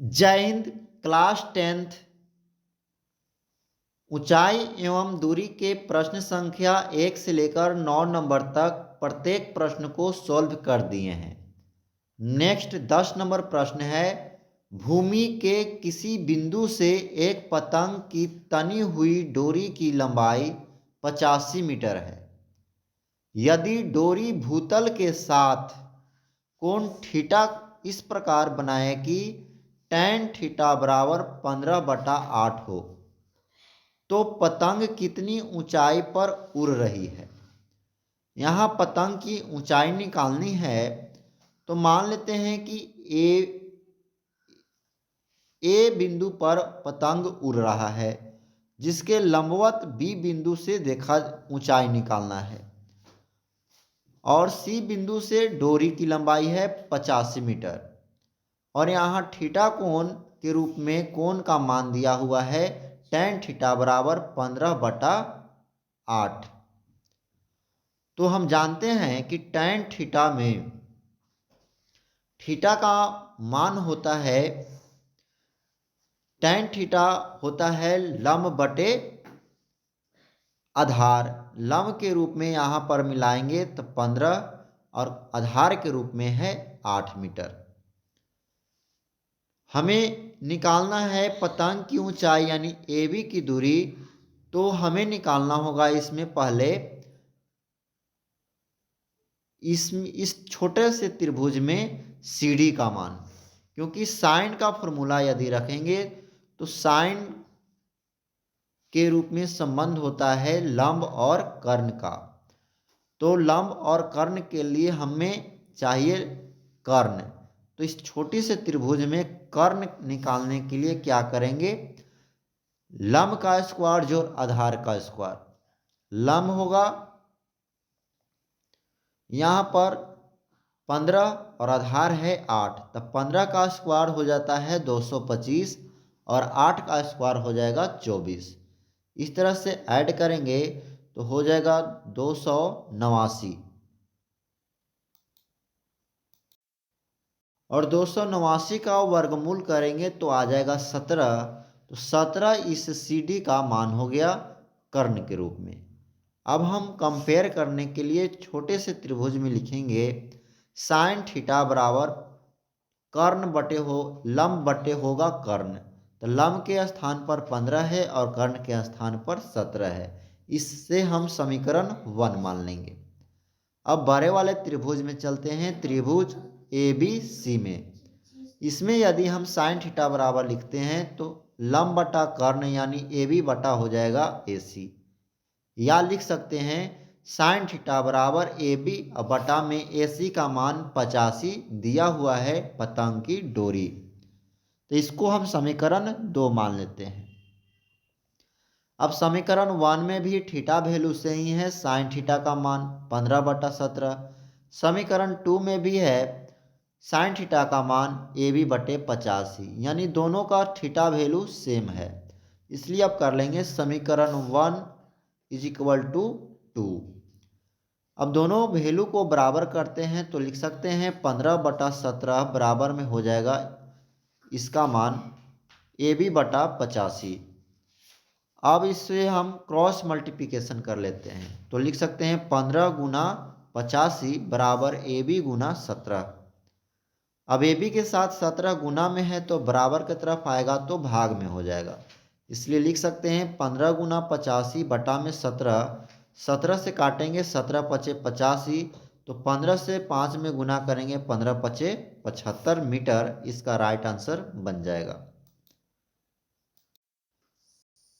जय Hind. Class 10th ऊंचाई एवं दूरी के प्रश्न संख्या 1 से लेकर 9 नंबर तक प्रत्येक प्रश्न को सॉल्व कर दिए हैं। नेक्स्ट 10 नंबर प्रश्न है, भूमि के किसी बिंदु से एक पतंग की तनी हुई डोरी की लंबाई 85 मीटर है। यदि डोरी भूतल के साथ कोण थीटा इस प्रकार बनाए कि tan थीटा बराबर 15/8 हो, तो पतंग कितनी ऊंचाई पर उड़ रही है। यहाँ पतंग की ऊंचाई निकालनी है, तो मान लेते हैं कि ए बिंदु पर पतंग उड़ रहा है, जिसके लंबवत बी बिंदु से देखा ऊंचाई निकालना है, और सी बिंदु से डोरी की लंबाई है 85 मीटर, और यहाँ थीटा कोण के रूप में कोण का मान दिया हुआ है tan थीटा बराबर 15/8। तो हम जानते हैं कि tan थीटा में थीटा का मान होता है, tan थीटा होता है लंब बटे आधार। लंब के रूप में यहाँ पर मिलाएंगे तो 15 और आधार के रूप में है 8 मीटर। हमें निकालना है पतंग की ऊंचाई यानी AB की दूरी। तो हमें निकालना होगा इसमें पहले इस छोटे से त्रिभुज में CD का मान, क्योंकि साइन का फॉर्मूला यदि रखेंगे तो साइन के रूप में संबंध होता है लंब और कर्ण का। तो लंब और कर्ण के लिए हमें चाहिए कर्ण। तो इस छोटी से त्रिभुज में कर्ण निकालने के लिए क्या करेंगे, लंब का स्क्वायर जोड़ आधार का स्क्वायर। लंब होगा यहाँ पर 15 और आधार है 8, तब 15 का स्क्वायर हो जाता है 225 और 8 का स्क्वायर हो जाएगा 24। इस तरह से ऐड करेंगे तो हो जाएगा 289, और 289 का वर्गमूल करेंगे तो आ जाएगा 17। तो 17 इस CD का मान हो गया कर्ण के रूप में। अब हम कंपेयर करने के लिए छोटे से त्रिभुज में लिखेंगे साइन थीटा बराबर कर्ण बटे हो लंब बटे होगा कर्ण। तो लंब के स्थान पर 15 है और कर्ण के स्थान पर 17 है। इससे हम समीकरण 1 मान लेंगे। अब बड़े वाले त्रिभुज में चलते हैं, त्रिभुज ABC में। इसमें यदि हम साइन थीटा बराबर लिखते हैं तो लंब बटा कर्ण यानी AB बटा हो जाएगा AC, या लिख सकते हैं साइन थीटा बराबर AB बटा में AC का मान 85 दिया हुआ है पतंग की डोरी। तो इसको हम समीकरण 2 मान लेते हैं। अब समीकरण 1 में भी थीटा वैल्यू से ही है साइन थीटा का मान 15/17। समीकरण 2 में भी है साइन थीटा का मान AB बटे 85, यानी दोनों का थीटा वैल्यू सेम है। इसलिए अब कर लेंगे समीकरण 1 = 2। अब दोनों वैल्यू को बराबर करते हैं तो लिख सकते हैं 15/17 बराबर में हो जाएगा इसका मान AB बटा 85। अब इससे हम क्रॉस मल्टीप्लिकेशन कर लेते हैं तो लिख सकते हैं 15 गुना 85 बराबर AB गुना 17। अब AB के साथ 17 गुना में है तो बराबर की तरफ आएगा तो भाग में हो जाएगा। इसलिए लिख सकते हैं 15 गुना 85 बटा में 17। 17 से काटेंगे 17 पचे 85, तो 15 से 5 में गुना करेंगे 15 पचे 75 मीटर। इसका राइट आंसर बन जाएगा।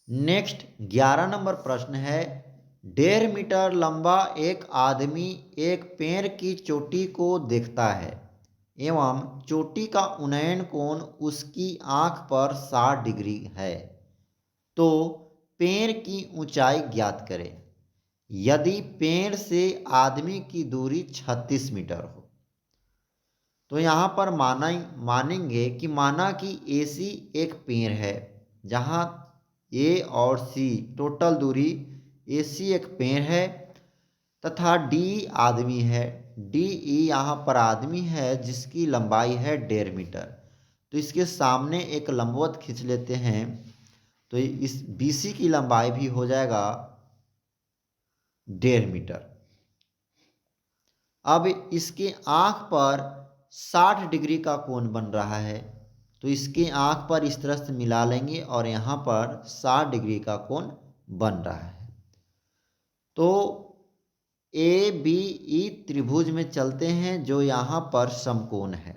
नेक्स्ट 11 नंबर प्रश्न है, 1.5 मीटर लंबा एक आदमी एक पेड़ की चोटी को देखता है एवं चोटी का उन्नयन कोण उसकी आंख पर 60 डिग्री है, तो पेड़ की ऊंचाई ज्ञात करें। यदि पेड़ से आदमी की दूरी 36 मीटर हो, तो यहाँ पर मानेंगे कि माना कि AC एक पेड़ है, जहाँ A और C टोटल दूरी AC एक पेड़ है, तथा D आदमी है। DE यहाँ पर आदमी है जिसकी लंबाई है 1.5 मीटर। तो इसके सामने एक लंबवत खींच लेते हैं, तो इस BC की लंबाई भी हो जाएगा 1.5 मीटर। अब इसके आँख पर 60 डिग्री का कोण बन रहा है, तो इसके आँख पर इस तरह से मिला लेंगे और यहाँ पर 60 डिग्री का कोण बन रहा है। तो ABE त्रिभुज में चलते हैं जो यहाँ पर समकोण है।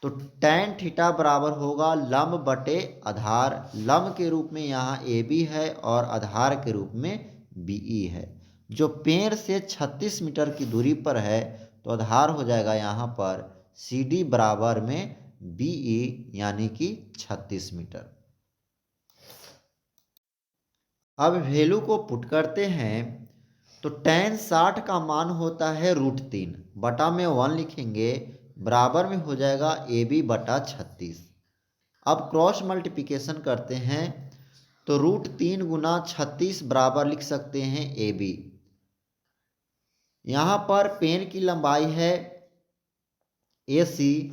तो tan थीटा बराबर होगा लंब बटे आधार। लंब के रूप में यहाँ AB है और आधार के रूप में BE है। जो पेड़ से 36 मीटर की दूरी पर है, तो आधार हो जाएगा यहाँ पर CD बराबर में BE यानी कि 36 मीटर। अब वैल्यू को पुट करते हैं, तो tan 60 का मान होता है √3, बटा में 1 लिखेंगे, बराबर में हो जाएगा AB बटा 36। अब क्रॉस मल्टीप्लिकेशन करते हैं, तो √3 गुना 36 बराबर लिख सकते हैं AB। यहाँ पर पेन की लंबाई है AC,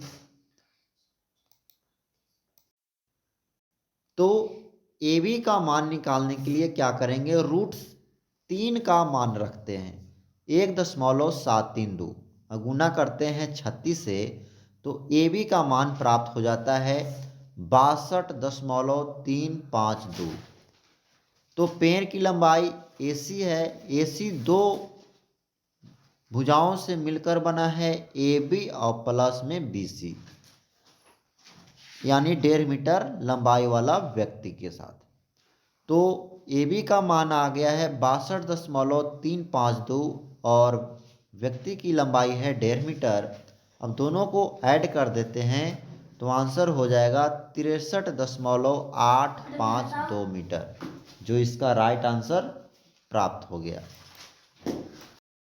तो AB का मान निकालने के लिए क्या करेंगे, √3 का मान रखते हैं 1.732 और गुना करते हैं 36 से, तो AB का मान प्राप्त हो जाता है 62.352। तो पेड़ की लंबाई AC है, AC दो भुजाओं से मिलकर बना है AB और प्लस में BC, यानी 1.5 मीटर लंबाई वाला व्यक्ति के साथ। तो AB का मान आ गया है 62.352 और व्यक्ति की लंबाई है 1.5 मीटर। अब दोनों को ऐड कर देते हैं, तो आंसर हो जाएगा 63.852 मीटर, जो इसका राइट आंसर प्राप्त हो गया।